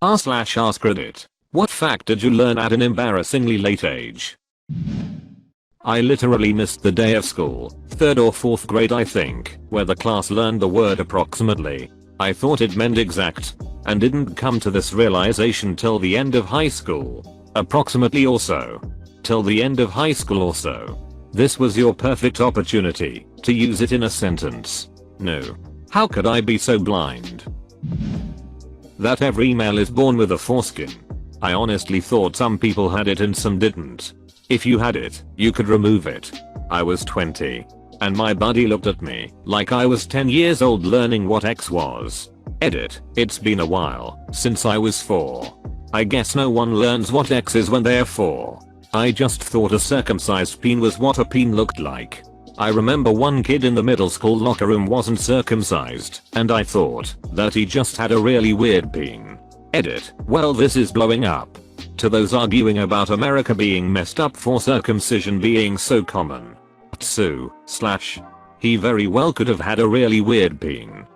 r/AskReddit. What fact did you learn at an embarrassingly late age? I literally missed the day of school, 3rd or 4th grade I think, where the class learned the word approximately. I thought it meant exact, and didn't come to this realization till the end of high school. Approximately also. Till the end of high school also. This was your perfect opportunity to use it in a sentence. No. How could I be so blind? That every male is born with a foreskin. I honestly thought some people had it and some didn't. If you had it, you could remove it. I was 20. And my buddy looked at me like I was 10 years old learning what X was. Edit, it's been a while since I was 4. I guess no one learns what X is when they're 4. I just thought a circumcised peen was what a peen looked like. I remember one kid in the middle school locker room wasn't circumcised, and I thought that he just had a really weird peen. Edit, well this is blowing up. To those arguing about America being messed up for circumcision being so common. He very well could have had a really weird peen.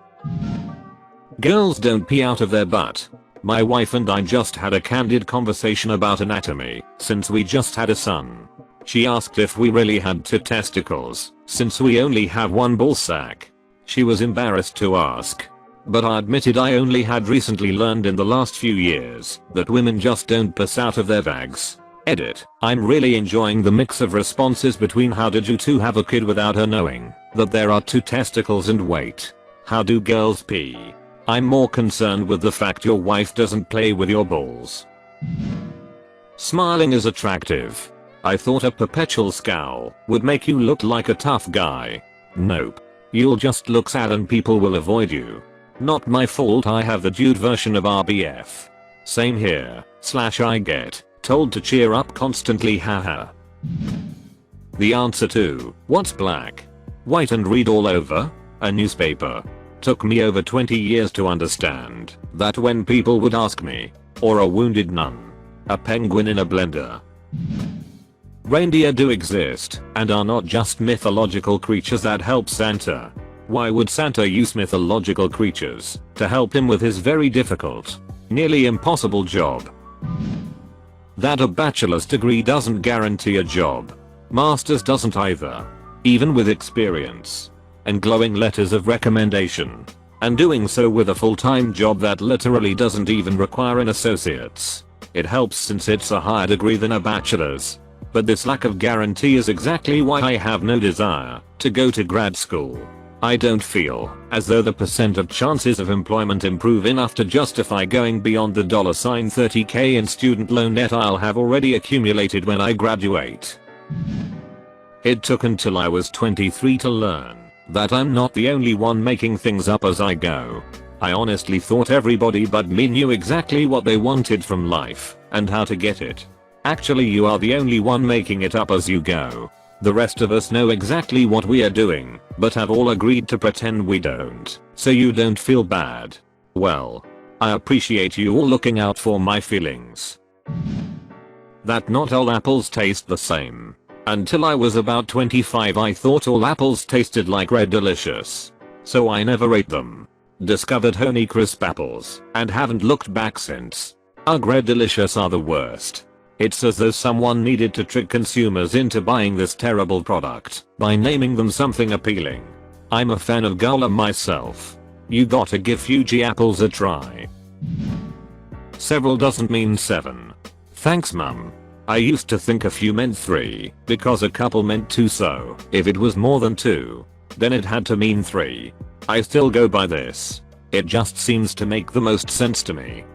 Girls don't pee out of their butt. My wife and I just had a candid conversation about anatomy, since we just had a son. She asked if we really had 2 testicles, since we only have 1 ballsack. She was embarrassed to ask. But I admitted I only had recently learned in the last few years that women just don't piss out of their bags. Edit, I'm really enjoying the mix of responses between how did you 2 have a kid without her knowing that there are 2 testicles and wait. How do girls pee? I'm more concerned with the fact your wife doesn't play with your balls. Smiling is attractive. I thought a perpetual scowl would make you look like a tough guy. Nope. You'll just look sad and people will avoid you. Not my fault I have the dude version of RBF. Same here, I get told to cheer up constantly haha. The answer to, what's black, white and read all over? A newspaper. Took me over 20 years to understand that when people would ask me, or a wounded nun, a penguin in a blender. Reindeer do exist, and are not just mythological creatures that help Santa. Why would Santa use mythological creatures to help him with his very difficult, nearly impossible job? That a bachelor's degree doesn't guarantee a job. Master's doesn't either. Even with experience and glowing letters of recommendation. And doing so with a full-time job that literally doesn't even require an associate's. It helps since it's a higher degree than a bachelor's. But this lack of guarantee is exactly why I have no desire to go to grad school. I don't feel as though the percent of chances of employment improve enough to justify going beyond the $30k in student loan debt I'll have already accumulated when I graduate. It took until I was 23 to learn that I'm not the only one making things up as I go. I honestly thought everybody but me knew exactly what they wanted from life and how to get it. Actually you are the only one making it up as you go. The rest of us know exactly what we are doing, but have all agreed to pretend we don't, so you don't feel bad. Well, I appreciate you all looking out for my feelings. That not all apples taste the same. Until I was about 25 I thought all apples tasted like Red Delicious. So I never ate them. Discovered Honey Crisp apples, and haven't looked back since. Ugh, Red Delicious are the worst. It's as though someone needed to trick consumers into buying this terrible product by naming them something appealing. I'm a fan of Gala myself. You gotta give Fuji apples a try. Several doesn't mean 7. Thanks mum. I used to think a few meant 3 because a couple meant 2, so if it was more than 2, then it had to mean 3. I still go by this. It just seems to make the most sense to me.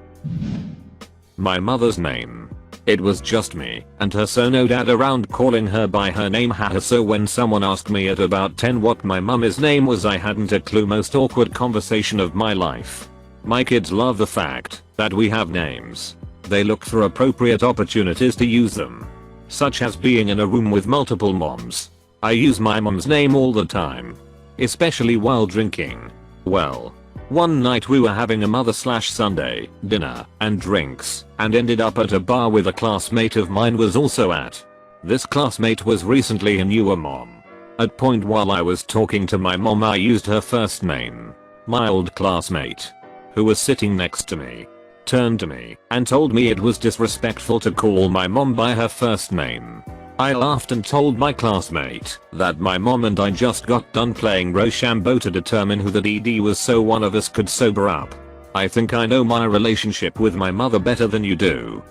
My mother's name. It was just me and her, so no dad around calling her by her name haha, so when someone asked me at about 10 what my mum's name was I hadn't a clue. Most awkward conversation of my life. My kids love the fact that we have names. They look for appropriate opportunities to use them. Such as being in a room with multiple moms. I use my mom's name all the time. Especially while drinking. Well, one night we were having a mother/Sunday dinner and drinks and ended up at a bar with a classmate of mine was also at. This classmate was recently a newer mom. At point while I was talking to my mom I used her first name. My old classmate, who was sitting next to me, turned to me and told me it was disrespectful to call my mom by her first name. I laughed and told my classmate that my mom and I just got done playing Rochambeau to determine who the DD was so one of us could sober up. I think I know my relationship with my mother better than you do.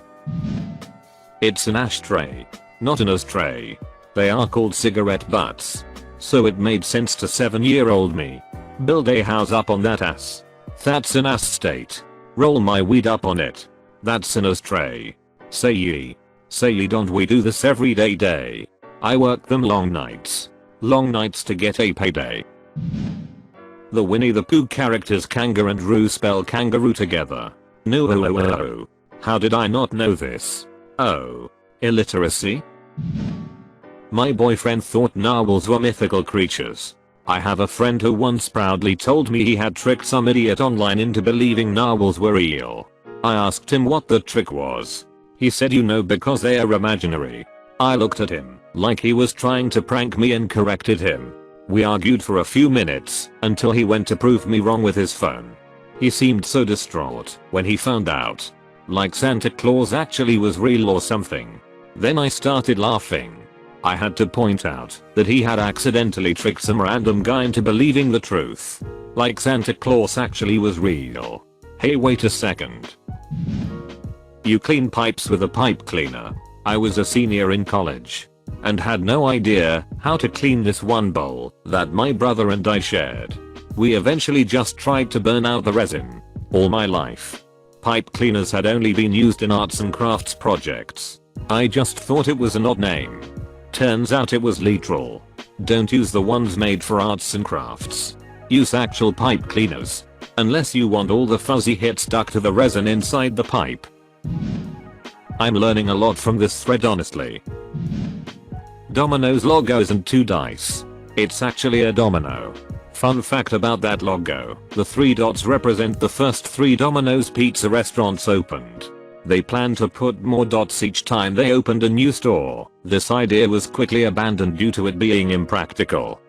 It's an ashtray, not an ashtray. They are called cigarette butts. So it made sense to 7-year-old me. Build a house up on that ass. That's an ass state. Roll my weed up on it. That's an ashtray. Say ye. Say ye, don't we do this every day? I work them long nights. Long nights to get a payday. The Winnie the Pooh characters Kanga and Roo spell kangaroo together. No. How did I not know this? Oh. Illiteracy? My boyfriend thought narwhals were mythical creatures. I have a friend who once proudly told me he had tricked some idiot online into believing narwhals were real. I asked him what the trick was. He said, you know, because they are imaginary. I looked at him like he was trying to prank me and corrected him. We argued for a few minutes until he went to prove me wrong with his phone. He seemed so distraught when he found out. Like Santa Claus actually was real or something. Then I started laughing. I had to point out that he had accidentally tricked some random guy into believing the truth. Like Santa Claus actually was real. Hey, wait a second. You clean pipes with a pipe cleaner. I was a senior in college and had no idea how to clean this one bowl that my brother and I shared. We eventually just tried to burn out the resin. All my life, pipe cleaners had only been used in arts and crafts projects. I just thought it was an odd name. Turns out it was literal. Don't use the ones made for arts and crafts. Use actual pipe cleaners. Unless you want all the fuzzy hit stuck to the resin inside the pipe. I'm learning a lot from this thread, honestly. Domino's logos and 2 dice. It's actually a domino. Fun fact about that logo, the 3 dots represent the first 3 Domino's pizza restaurants opened. They planned to put more dots each time they opened a new store. This idea was quickly abandoned due to it being impractical.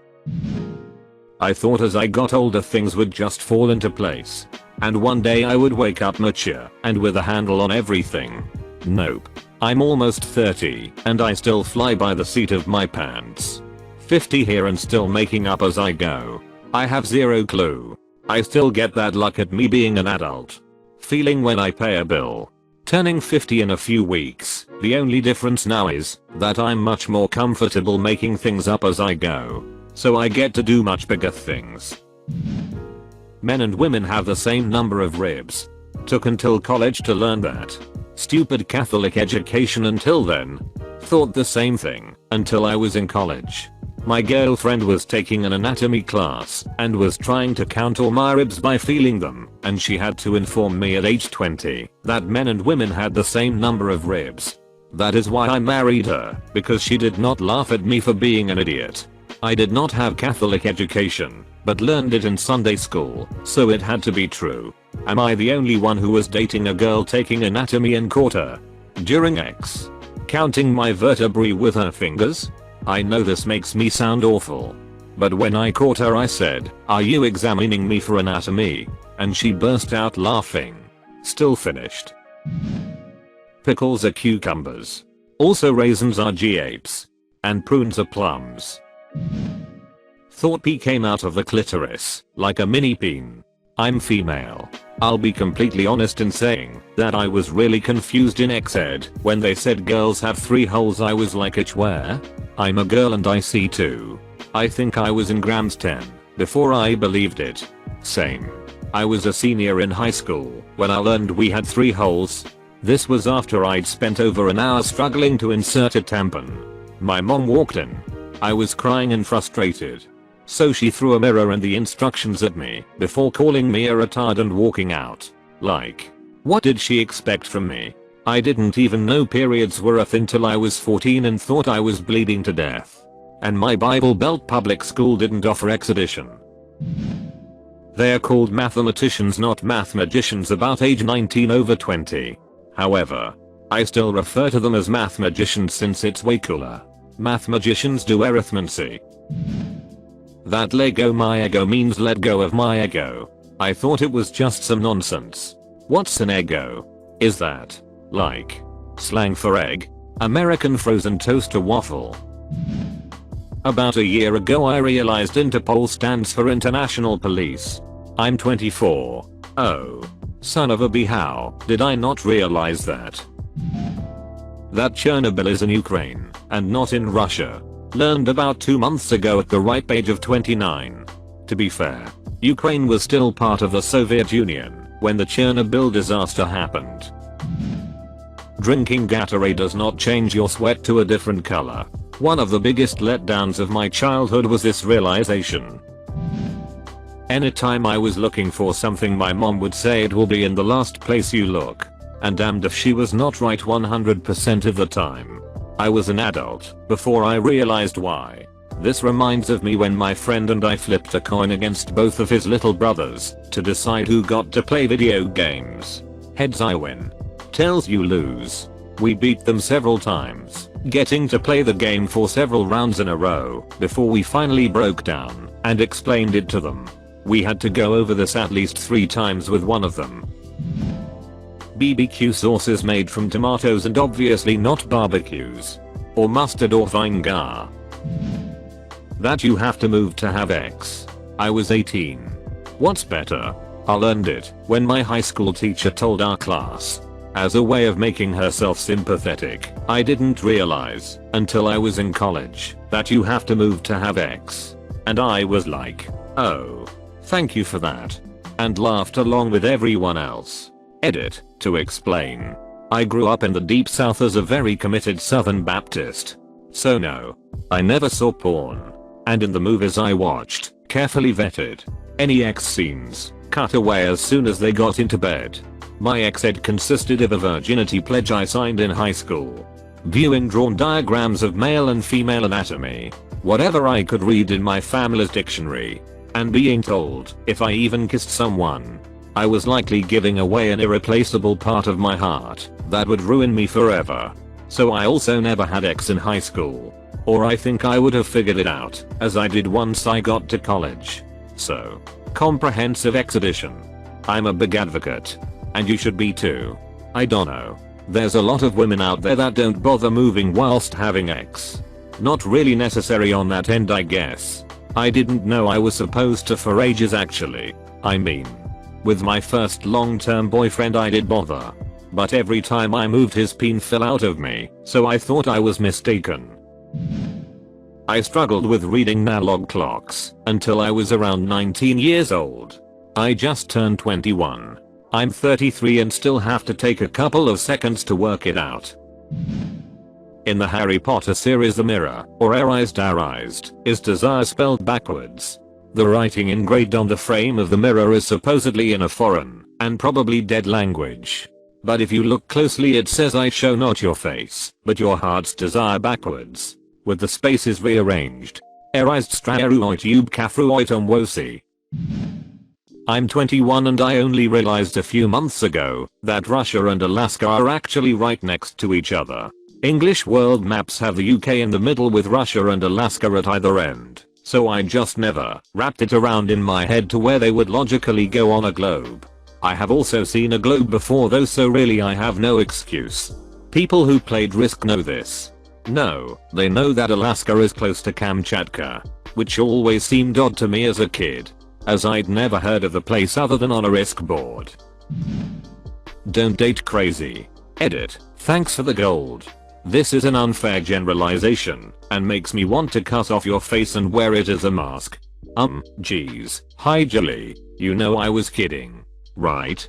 I thought as I got older things would just fall into place. And one day I would wake up mature and with a handle on everything. Nope. I'm almost 30 and I still fly by the seat of my pants. 50 here and still making up as I go. I have zero clue. I still get that look at me being an adult feeling when I pay a bill. Turning 50 in a few weeks, the only difference now is that I'm much more comfortable making things up as I go. So I get to do much bigger things. Men and women have the same number of ribs. Took until college to learn that. Stupid Catholic education until then. Thought the same thing until I was in college. My girlfriend was taking an anatomy class and was trying to count all my ribs by feeling them, and she had to inform me at age 20 that men and women had the same number of ribs. That is why I married her, because she did not laugh at me for being an idiot. I did not have Catholic education, but learned it in Sunday school, so it had to be true. Am I the only one who was dating a girl taking anatomy and caught her during X counting my vertebrae with her fingers? I know this makes me sound awful, but when I caught her I said, "Are you examining me for anatomy?" And she burst out laughing. Still finished. Pickles are cucumbers. Also raisins are grapes. And prunes are plums. Thought pea came out of the clitoris, like a mini peen. I'm female. I'll be completely honest in saying that I was really confused in X-Ed when they said girls have 3 holes. I was like, "It's where? I'm a girl and I see 2. I think I was in grams 10 before I believed it. Same. I was a senior in high school when I learned we had 3 holes. This was after I'd spent over an hour struggling to insert a tampon. My mom walked in. I was crying and frustrated. So she threw a mirror and the instructions at me before calling me a retard and walking out. Like, what did she expect from me? I didn't even know periods were a thing till I was 14 and thought I was bleeding to death. And my Bible Belt public school didn't offer X edition. They are called mathematicians, not math magicians about age 19 over 20. However, I still refer to them as math magicians since it's way cooler. Math magicians do arithmancy. That Lego my ego means let go of my ego. I thought it was just some nonsense. What's an Eggo? Is that like slang for egg? American frozen toaster waffle. About a year ago I realized Interpol stands for International Police. I'm 24. Oh. Son of a bee, how did I not realize that? That Chernobyl is in Ukraine and not in Russia. Learned about 2 months ago at the ripe age of 29. To be fair, Ukraine was still part of the Soviet Union when the Chernobyl disaster happened. Drinking Gatorade does not change your sweat to a different color. One of the biggest letdowns of my childhood was this realization. Anytime I was looking for something, my mom would say it will be in the last place you look. And damned if she was not right 100% of the time. I was an adult before I realized why. This reminds of me when my friend and I flipped a coin against both of his little brothers to decide who got to play video games. Heads I win. Tails you lose. We beat them several times, getting to play the game for several rounds in a row before we finally broke down and explained it to them. We had to go over this at least 3 times with one of them. BBQ sauce is made from tomatoes and obviously not barbecues. Or mustard or vinegar. That you have to move to have X. I was 18. What's better? I learned it when my high school teacher told our class. As a way of making herself sympathetic. I didn't realize until I was in college that you have to move to have X. And I was like, oh, thank you for that. And laughed along with everyone else. Edit, to explain. I grew up in the deep south as a very committed Southern Baptist. So no, I never saw porn. And in the movies I watched, carefully vetted. Any X scenes, cut away as soon as they got into bed. My X ed consisted of a virginity pledge I signed in high school. Viewing drawn diagrams of male and female anatomy. Whatever I could read in my family's dictionary. And being told, if I even kissed someone, I was likely giving away an irreplaceable part of my heart that would ruin me forever. So I also never had X in high school. Or I think I would have figured it out, as I did once I got to college. So, comprehensive X edition. I'm a big advocate. And you should be too. I don't know. There's a lot of women out there that don't bother moving whilst having X. Not really necessary on that end, I guess. I didn't know I was supposed to for ages actually. I mean, with my first long-term boyfriend I did bother. But every time I moved his peen fell out of me, so I thought I was mistaken. I struggled with reading analog clocks until I was around 19 years old. I just turned 21. I'm 33 and still have to take a couple of seconds to work it out. In the Harry Potter series, the mirror, or arized, is desire spelled backwards. The writing engraved on the frame of the mirror is supposedly in a foreign, and probably dead language. But if you look closely it says I show not your face, but your heart's desire backwards. With the spaces rearranged. Erized straeruoit ub kafruoit omwosi. I'm 21 and I only realized a few months ago that Russia and Alaska are actually right next to each other. English world maps have the UK in the middle with Russia and Alaska at either end. So I just never wrapped it around in my head to where they would logically go on a globe. I have also seen a globe before though, so really I have no excuse. People who played Risk know this. No, they know that Alaska is close to Kamchatka, which always seemed odd to me as a kid, as I'd never heard of the place other than on a Risk board. Don't date crazy. Edit, thanks for the gold. This is an unfair generalization, and makes me want to cut off your face and wear it as a mask. Geez. Hi Julie, you know I was kidding. Right?